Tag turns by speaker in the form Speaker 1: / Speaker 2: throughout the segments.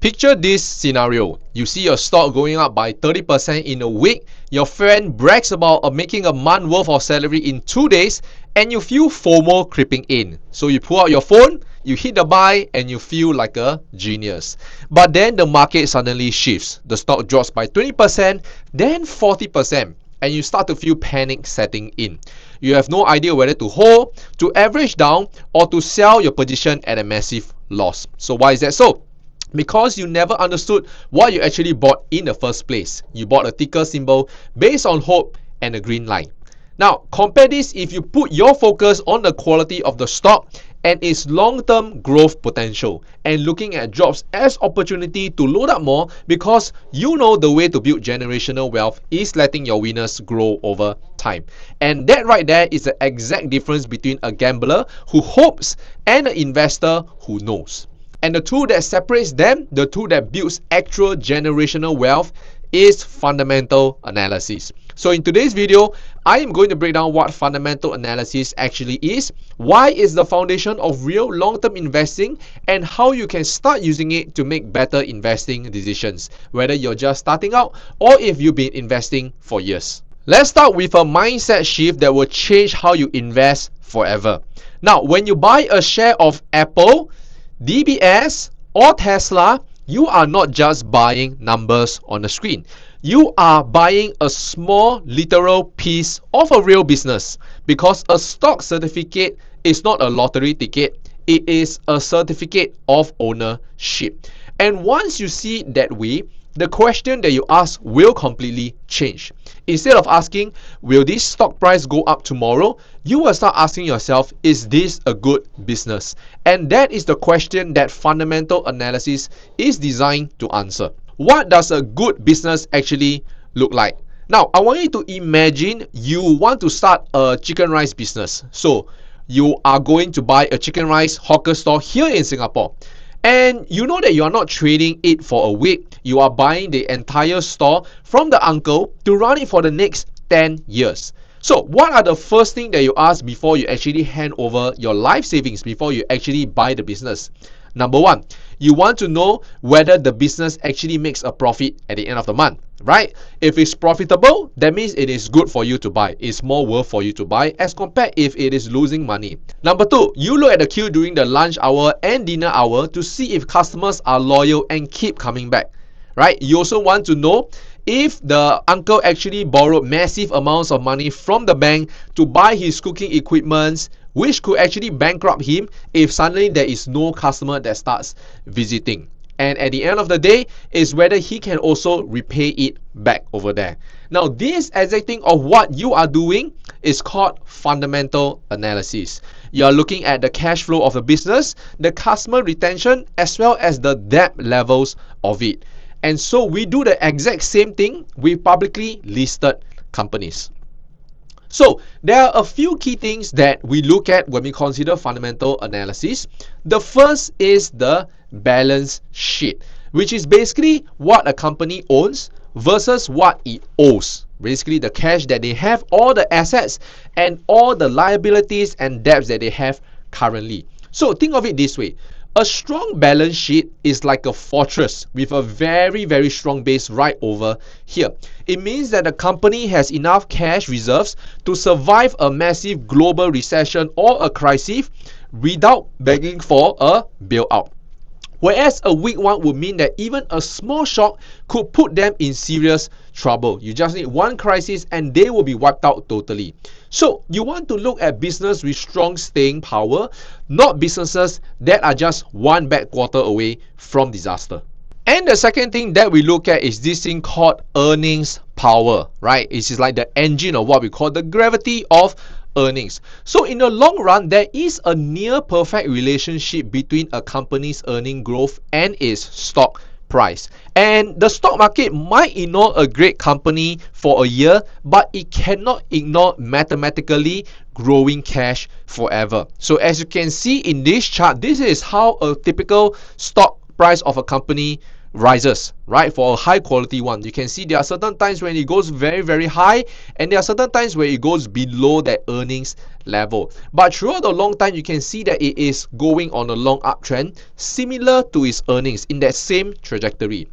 Speaker 1: Picture this scenario. You see your stock going up by 30% in a week. Your friend brags about making a month worth of salary in 2 days, and you feel FOMO creeping in. So you pull out your phone, you hit the buy, and you feel like a genius. But then the market suddenly shifts. The stock drops by 20%, then 40%. And you start to feel panic setting in. You have no idea whether to hold, to average down, or to sell your position at a massive loss. So why is that so? Because you never understood what you actually bought in the first place. You bought a ticker symbol based on hope and a green line. Now, compare this if you put your focus on the quality of the stock and its long-term growth potential, and looking at jobs as opportunity to load up more, because you know the way to build generational wealth is letting your winners grow over time. And that right there is the exact difference between a gambler who hopes and an investor who knows. And the tool that separates them, the tool that builds actual generational wealth, is fundamental analysis. So in today's video, I am going to break down what fundamental analysis actually is, why it's the foundation of real long-term investing, and how you can start using it to make better investing decisions, whether you're just starting out or if you've been investing for years. Let's start with a mindset shift that will change how you invest forever. Now, when you buy a share of Apple, DBS, or Tesla, you are not just buying numbers on the screen. You are buying a small literal piece of a real business, because a stock certificate is not a lottery ticket. It is a certificate of ownership. And once you see it that way, the question that you ask will completely change. Instead of asking, will this stock price go up tomorrow? You will start asking yourself, is this a good business? And that is the question that fundamental analysis is designed to answer. What does a good business actually look like? Now, I want you to imagine you want to start a chicken rice business. So, you are going to buy a chicken rice hawker store here in Singapore. And you know that you are not trading it for a week. You are buying the entire store from the uncle to run it for the next 10 years. So what are the first thing that you ask before you actually hand over your life savings, before you actually buy the business? Number one, you want to know whether the business actually makes a profit at the end of the month, right? If it's profitable, that means it is good for you to buy. It's more worth for you to buy as compared if it is losing money. Number two, you look at the queue during the lunch hour and dinner hour to see if customers are loyal and keep coming back, right? You also want to know if the uncle actually borrowed massive amounts of money from the bank to buy his cooking equipment, which could actually bankrupt him if suddenly there is no customer that starts visiting. And at the end of the day, is whether he can also repay it back over there. Now, this exact thing of what you are doing is called fundamental analysis. You are looking at the cash flow of the business, the customer retention, as well as the debt levels of it. And so we do the exact same thing with publicly listed companies. So there are a few key things that we look at when we consider fundamental analysis. The first is the balance sheet, which is basically what a company owns versus what it owes. Basically the cash that they have, all the assets, and all the liabilities and debts that they have currently. So think of it this way. A strong balance sheet is like a fortress with a very, very strong base right over here. It means that the company has enough cash reserves to survive a massive global recession or a crisis without begging for a bailout. Whereas a weak one would mean that even a small shock could put them in serious trouble. You just need one crisis and they will be wiped out totally. So you want to look at business with strong staying power, not businesses that are just one bad quarter away from disaster. And the second thing that we look at is this thing called earnings power, right? It's just like the engine of what we call the gravity of earnings. So in the long run, there is a near perfect relationship between a company's earning growth and its stock price. And the stock market might ignore a great company for a year, but it cannot ignore mathematically growing cash forever. So as you can see in this chart, this is how a typical stock price of a company rises, right? For a high quality one, you can see there are certain times when it goes very, very high, and there are certain times where it goes below that earnings level. But throughout the long time, you can see that it is going on a long uptrend, similar to its earnings in that same trajectory.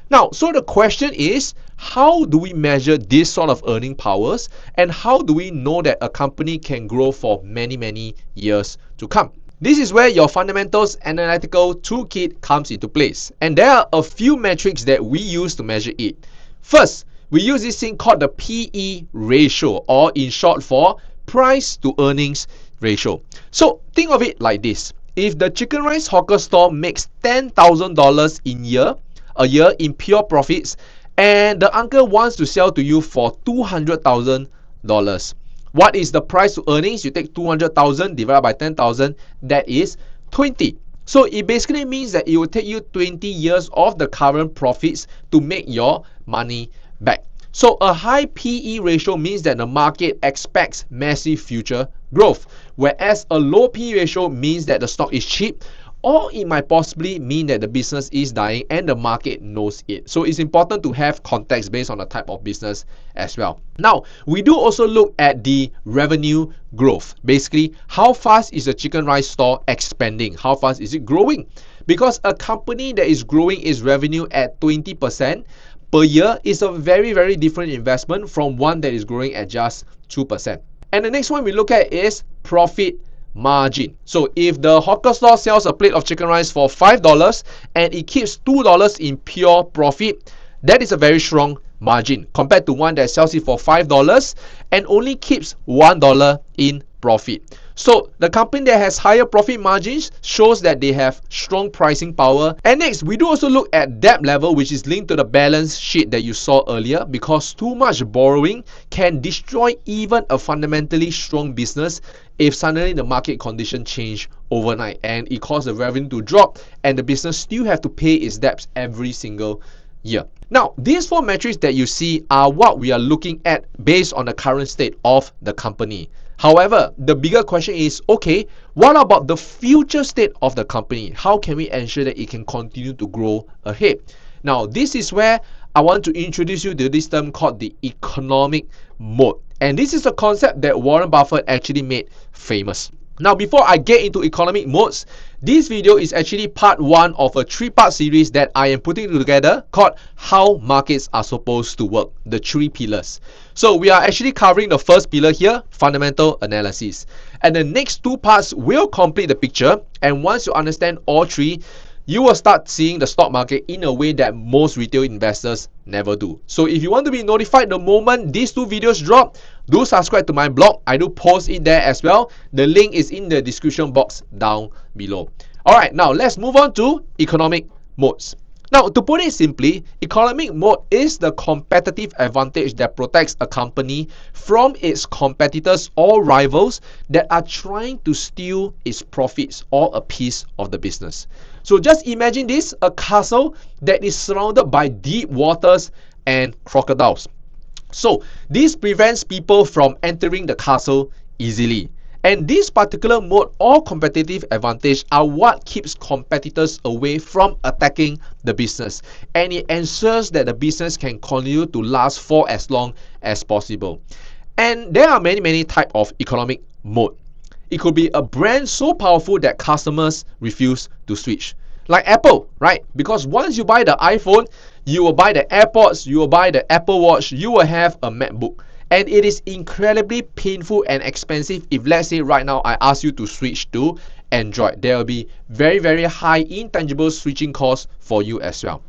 Speaker 1: Now, so the question is, how do we measure this sort of earning powers, and how do we know that a company can grow for many, many years to come? This is where your fundamentals analytical toolkit comes into place. And there are a few metrics that we use to measure it. First, we use this thing called the PE ratio, or in short for price to earnings ratio. So think of it like this. If the chicken rice hawker store makes $10,000 a year in pure profits, and the uncle wants to sell to you for $200,000, what is the price to earnings? You take 200,000 divided by 10,000, that is 20. So it basically means that it will take you 20 years of the current profits to make your money back. So a high PE ratio means that the market expects massive future growth, whereas a low PE ratio means that the stock is cheap, or it might possibly mean that the business is dying and the market knows it. So it's important to have context based on the type of business as well. Now, we do also look at the revenue growth. Basically, how fast is the chicken rice store expanding? How fast is it growing? Because a company that is growing its revenue at 20% per year is a very, very different investment from one that is growing at just 2%. And the next one we look at is profit margin. So if the hawker store sells a plate of chicken rice for $5 and it keeps $2 in pure profit, that is a very strong margin compared to one that sells it for $5 and only keeps $1 in profit. So the company that has higher profit margins shows that they have strong pricing power. And next, we do also look at debt level, which is linked to the balance sheet that you saw earlier, because too much borrowing can destroy even a fundamentally strong business if suddenly the market condition change overnight and it causes the revenue to drop and the business still have to pay its debts every single year. Now, these four metrics that you see are what we are looking at based on the current state of the company. However, the bigger question is, okay, what about the future state of the company? How can we ensure that it can continue to grow ahead? Now, this is where I want to introduce you to this term called the economic moat. And this is a concept that Warren Buffett actually made famous. Now, before I get into economic moats, this video is actually part one of a three-part series that I am putting together called How Markets Are Supposed to Work, the three pillars. So we are actually covering the first pillar here, fundamental analysis. And the next two parts will complete the picture. And once you understand all three, you will start seeing the stock market in a way that most retail investors never do. So if you want to be notified the moment these two videos drop, do subscribe to my blog. I do post it there as well. The link is in the description box down below. Alright, now let's move on to economic moats. Now, to put it simply, economic moat is the competitive advantage that protects a company from its competitors or rivals that are trying to steal its profits or a piece of the business. So just imagine this, a castle that is surrounded by deep waters and crocodiles. So this prevents people from entering the castle easily. And this particular moat or competitive advantage are what keeps competitors away from attacking the business. And it ensures that the business can continue to last for as long as possible. And there are many types of economic moat. It could be a brand so powerful that customers refuse to switch. Like Apple, right? Because once you buy the iPhone, you will buy the AirPods, you will buy the Apple Watch, you will have a MacBook. And it is incredibly painful and expensive if, let's say right now, I ask you to switch to Android. There will be very high intangible switching costs for you as well.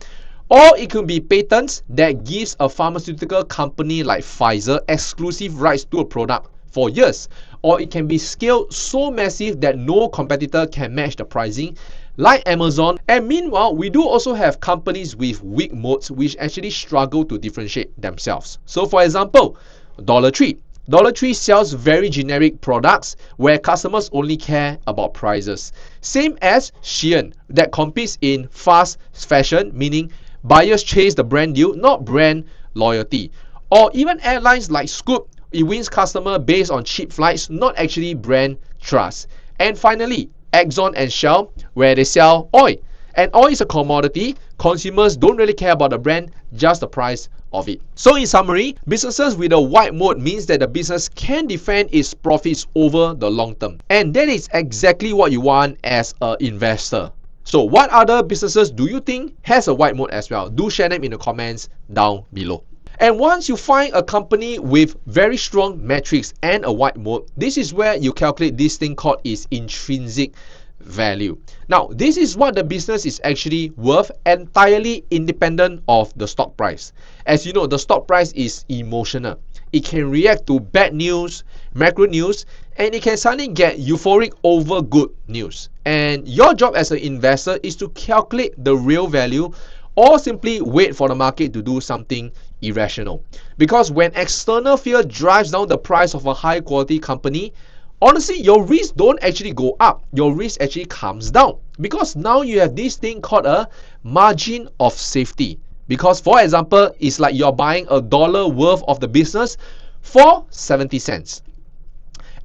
Speaker 1: Or it could be patents that gives a pharmaceutical company like Pfizer exclusive rights to a product for years. Or it can be scaled so massive that no competitor can match the pricing, like Amazon. And meanwhile, we do also have companies with weak moats which actually struggle to differentiate themselves. So for example, Dollar Tree. Dollar Tree sells very generic products where customers only care about prices. Same as Shein that competes in fast fashion, meaning buyers chase the brand deal, not brand loyalty. Or even airlines like Scoot, it wins customer based on cheap flights, not actually brand trust. And finally, Exxon and Shell, where they sell oil. And oil is a commodity. Consumers don't really care about the brand, just the price of it. So in summary, businesses with a wide moat means that the business can defend its profits over the long term. And that is exactly what you want as an investor. So what other businesses do you think has a wide moat as well? Do share them in the comments down below. And once you find a company with very strong metrics and a wide moat, this is where you calculate this thing called its intrinsic value. Now, this is what the business is actually worth, entirely independent of the stock price. As you know, the stock price is emotional. It can react to bad news, macro news, and it can suddenly get euphoric over good news. And your job as an investor is to calculate the real value, or simply wait for the market to do something irrational. Because when external fear drives down the price of a high quality company, honestly, your risk don't actually go up. Your risk actually comes down. Because now you have this thing called a margin of safety. Because for example, it's like you're buying $1 worth of the business for 70 cents.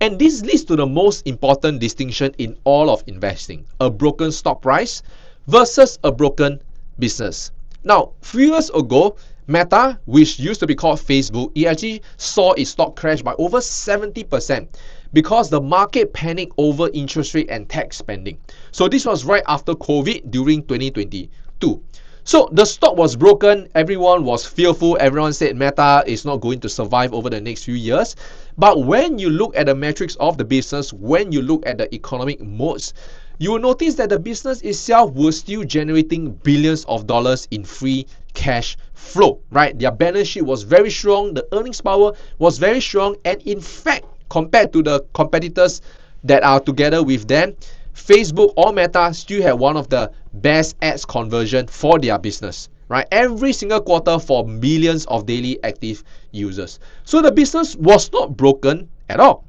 Speaker 1: And this leads to the most important distinction in all of investing: a broken stock price versus a broken business. Now, few years ago, Meta, which used to be called Facebook, it actually saw its stock crash by over 70% because the market panicked over interest rate and tax spending. So this was right after COVID during 2022. So the stock was broken, everyone was fearful, everyone said Meta is not going to survive over the next few years. But when you look at the metrics of the business, when you look at the economic moats, you will notice that the business itself was still generating billions of dollars in free cash flow, right? Their balance sheet was very strong, the earnings power was very strong, and in fact, compared to the competitors that are together with them, Facebook or Meta still have one of the best ads conversion for their business, right? Every single quarter for millions of daily active users. So the business was not broken at all.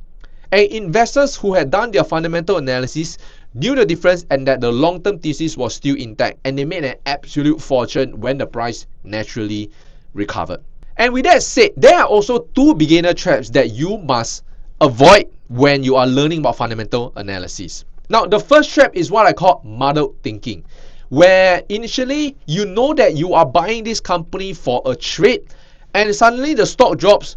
Speaker 1: And investors who had done their fundamental analysis knew the difference and that the long-term thesis was still intact, and they made an absolute fortune when the price naturally recovered. And with that said, there are also two beginner traps that you must avoid when you are learning about fundamental analysis. Now, the first trap is what I call muddled thinking, where initially you know that you are buying this company for a trade, and suddenly the stock drops,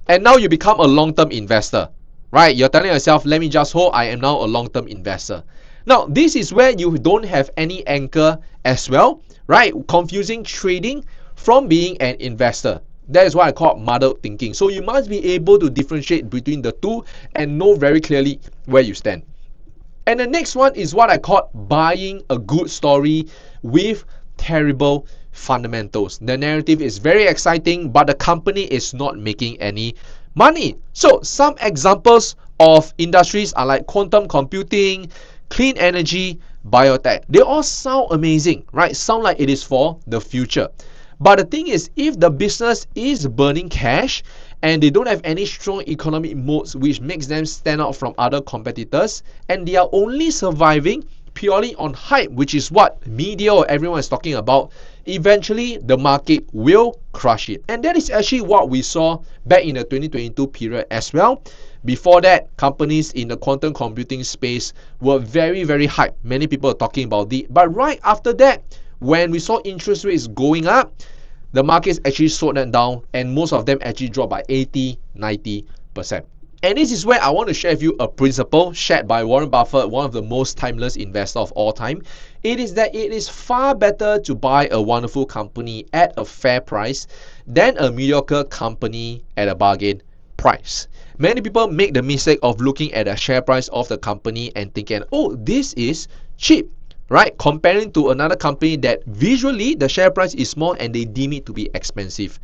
Speaker 1: and now you become a long-term investor, right? You're telling yourself, let me just hold, I am now a long-term investor. Now, this is where you don't have any anchor as well, right? Confusing trading from being an investor. That is what I call muddled thinking. So you must be able to differentiate between the two and know very clearly where you stand. And the next one is what I call buying a good story with terrible fundamentals. The narrative is very exciting, but the company is not making any money. So some examples of industries are like quantum computing, clean energy, biotech. They all sound amazing, right? Sound like it is for the future. But the thing is, if the business is burning cash and they don't have any strong economic moats which makes them stand out from other competitors, and they are only surviving purely on hype, which is what media or everyone is talking about, eventually the market will crush it. And that is actually what we saw back in the 2022 period as well. Before that, companies in the quantum computing space were very, very hyped. Many people are talking about it. But right after that, when we saw interest rates going up, the markets actually slowed them down, and most of them actually dropped by 80-90%. And this is where I want to share with you a principle shared by Warren Buffett, one of the most timeless investors of all time. It is that it is far better to buy a wonderful company at a fair price than a mediocre company at a bargain price. Many people make the mistake of looking at the share price of the company and thinking, oh, this is cheap, right? Comparing to another company that visually the share price is small and they deem it to be expensive.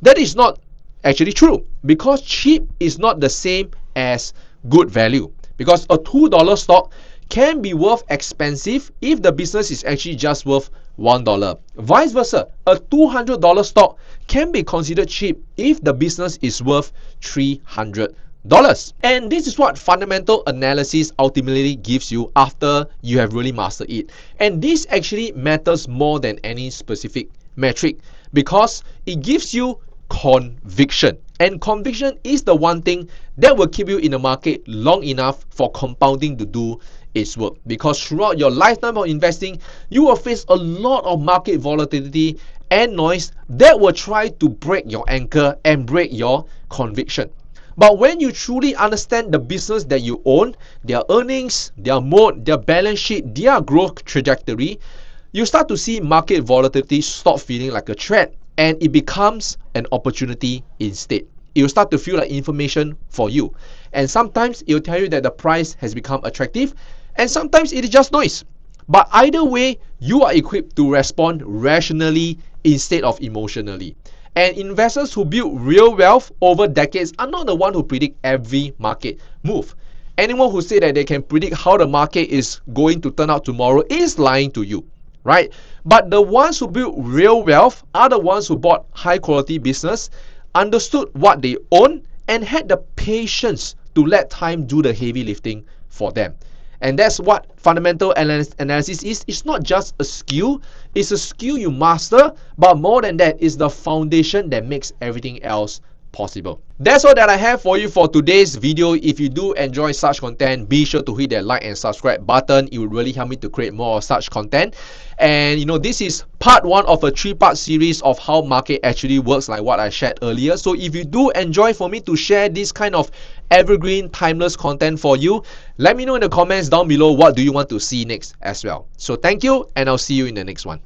Speaker 1: That is not actually true, because cheap is not the same as good value. Because a $2 stock can be worth expensive if the business is actually just worth $1. Vice versa, a $200 stock can be considered cheap if the business is worth $300. And this is what fundamental analysis ultimately gives you after you have really mastered it. And this actually matters more than any specific metric, because it gives you conviction. And conviction is the one thing that will keep you in the market long enough for compounding to do its work. Because throughout your lifetime of investing, you will face a lot of market volatility and noise that will try to break your anchor and break your conviction. But when you truly understand the business that you own, their earnings, their moat, their balance sheet, their growth trajectory, you start to see market volatility stop feeling like a threat and it becomes an opportunity instead. It will start to feel like information for you. And sometimes it will tell you that the price has become attractive, and sometimes it is just noise. But either way, you are equipped to respond rationally instead of emotionally. And investors who build real wealth over decades are not the one who predict every market move. Anyone who say that they can predict how the market is going to turn out tomorrow is lying to you, right? But the ones who build real wealth are the ones who bought high quality business, understood what they own, and had the patience to let time do the heavy lifting for them. And that's what fundamental analysis is. It's not just a skill, it's a skill you master, but more than that, it's the foundation that makes everything else possible. That's all that I have for you for today's video. If you do enjoy such content, be sure to hit that like and subscribe button. It will really help me to create more of such content. And this is part 1 of a 3-part series of how market actually works, like what I shared earlier. So if you do enjoy for me to share this kind of evergreen, timeless content for you, let me know in the comments down below what do you want to see next as well. So thank you, and I'll see you in the next one.